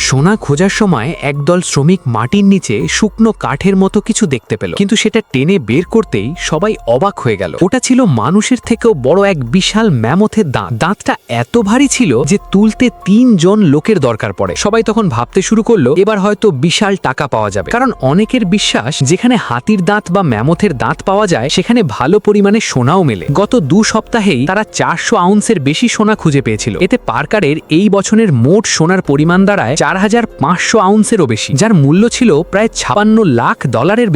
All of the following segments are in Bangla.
সোনা খোঁজার সময় একদল শ্রমিক মাটির নিচে শুকনো কাঠের মতো কিছু দেখতে পেল, কিন্তু সেটা টেনে বের করতেই সবাই অবাক হয়ে গেল। ওটা ছিল মানুষের থেকেও বড় এক বিশাল ম্যামথের দাঁত। দাঁতটা এত ভারী ছিল যে তুলতে 3 জন লোকের দরকার পড়ে। সবাই তখন ভাবতে শুরু করলো এবার হয়তো বিশাল টাকা পাওয়া যাবে, কারণ অনেকের বিশ্বাস যেখানে হাতির দাঁত বা ম্যামথের দাঁত পাওয়া যায় সেখানে ভালো পরিমাণে সোনাও মেলে। গত 2 সপ্তাহেই তারা 400 আউন্সের বেশি সোনা খুঁজে পেয়েছিল। এতে পার্কারের এই বছরের মোট সোনার পরিমাণ দাঁড়ায় 4500 আউন্সেরও বেশি, যার মূল্য ছিল প্রায় $56 লাখ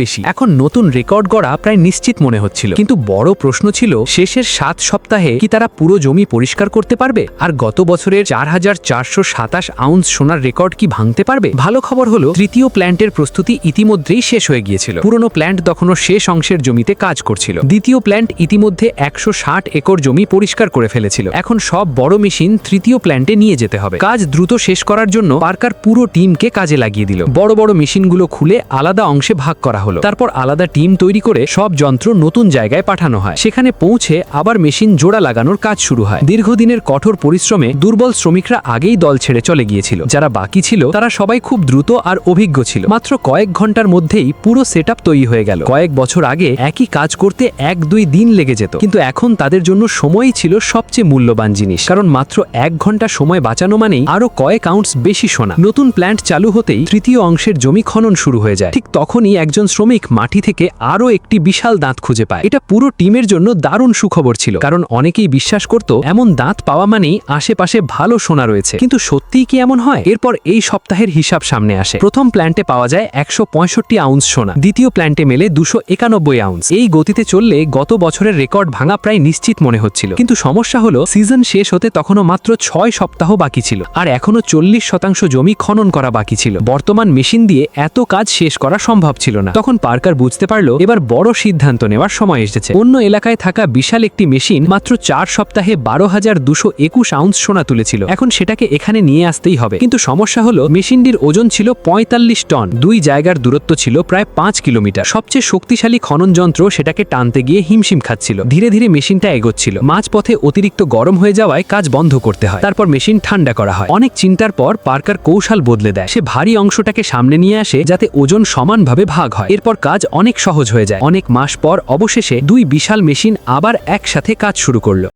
বেশি। এখন নতুন রেকর্ড গড়া প্রায় নিশ্চিত মনে হচ্ছিল, কিন্তু বড় প্রশ্ন ছিল শেষের 7 সপ্তাহে কি তারা পুরো জমি পরিষ্কার করতে পারবে, আর গত বছরের 4427 আউন্স সোনার রেকর্ড কি ভাঙতে পারবে। ভালো খবর হলো তৃতীয় প্ল্যান্টের প্রস্তুতি ইতিমধ্যেই শেষ হয়ে গিয়েছিল। পুরনো প্ল্যান্ট তখনও শেষ অংশের জমিতে কাজ করছিল। দ্বিতীয় প্ল্যান্ট ইতিমধ্যে 160 একর জমি পরিষ্কার করে ফেলেছিল। এখন সব বড় মেশিন তৃতীয় প্ল্যান্টে নিয়ে যেতে হবে। কাজ দ্রুত শেষ করার জন্য পার্কার পুরো টিমকে কাজে লাগিয়ে দিল। বড় বড় মেশিনগুলো খুলে আলাদা অংশে ভাগ করা হলো। তারপর আলাদা টিম তৈরি করে সব যন্ত্র নতুন জায়গায় পাঠানো হয়। সেখানে পৌঁছে আবার মেশিন জোড়া লাগানোর কাজ শুরু হয়। দীর্ঘদিনের কঠোর পরিশ্রমে দুর্বল শ্রমিকরা আগেই দল ছেড়ে চলে গিয়েছিল। যারা বাকি ছিল তারা সবাই খুব দ্রুত আর অভিজ্ঞ ছিল। মাত্র কয়েক ঘন্টার মধ্যেই পুরো সেটআপ তৈরি হয়ে গেল। কয়েক বছর আগে একই কাজ করতে 1-2 দিন লেগে যেত, কিন্তু এখন তাদের জন্য সময়ই ছিল সবচেয়ে মূল্যবান জিনিস, কারণ মাত্র 1 ঘন্টা সময় বাঁচানো মানেই আরো কয়েক আউন্স বেশি সোনা। নতুন প্ল্যান্ট চালু হতেই তৃতীয় অংশের জমি খনন শুরু হয়ে যায়। ঠিক তখনই একজন শ্রমিক মাটি থেকে আরো একটি বিশাল দাঁত খুঁজে পায়। এটা পুরো টিমের জন্য দারুণ সুখবর ছিল, কারণ অনেকেই বিশ্বাস করত এমন দাঁত পাওয়া মানেই আশেপাশে ভালো সোনা রয়েছে। কিন্তু সত্যিই কি এমন হয়? এরপর এই সপ্তাহের হিসাব সামনে আসে। প্রথম প্ল্যান্টে পাওয়া যায় 165 আউন্স সোনা, দ্বিতীয় প্ল্যান্টে মেলে 291 আউন্স। এই গতিতে চললে গত বছরের রেকর্ড ভাঙা প্রায় নিশ্চিত মনে হচ্ছিল। কিন্তু সমস্যা হলো সিজন শেষ হতে তখনও মাত্র 6 সপ্তাহ বাকি ছিল, আর এখনো 40% জমি খনন করা বাকি ছিল। বর্তমান মেশিন দিয়ে এত কাজ শেষ করা সম্ভব ছিল না। তখন পার্কার বুঝতে পারলো এবার বড় সিদ্ধান্ত নেওয়ার সময় এসেছে। অন্য এলাকায় থাকা বিশাল একটি মেশিন মাত্র 4 সপ্তাহে 12,221 আউন্স সোনা তুলেছিল। এখন সেটাকে এখানে নিয়ে আসতেই হবে। কিন্তু সমস্যা হলো মেশিনটির ওজন ছিল 45 টন, 2 জায়গার দূরত্ব ছিল প্রায় 5 কিলোমিটার। সবচেয়ে শক্তিশালী খনন যন্ত্র সেটাকে টানতে গিয়ে হিমশিম খাচ্ছিল। ধীরে ধীরে মেশিনটা এগোচ্ছিল। মাঝপথে অতিরিক্ত গরম হয়ে যাওয়ায় কাজ বন্ধ করতে হয়। তারপর মেশিন ঠান্ডা করা হয়। অনেক চিন্তার পর পার্কার কৌশল বদলে দেয়। সে ভারী অংশটাকে সামনে নিয়ে আসে যাতে ওজন সমানভাবে ভাগ হয়। এরপর কাজ অনেক সহজ হয়ে যায়। অনেক মাস পর অবশেষে 2 বিশাল মেশিন আবার একসাথে কাজ শুরু করলো।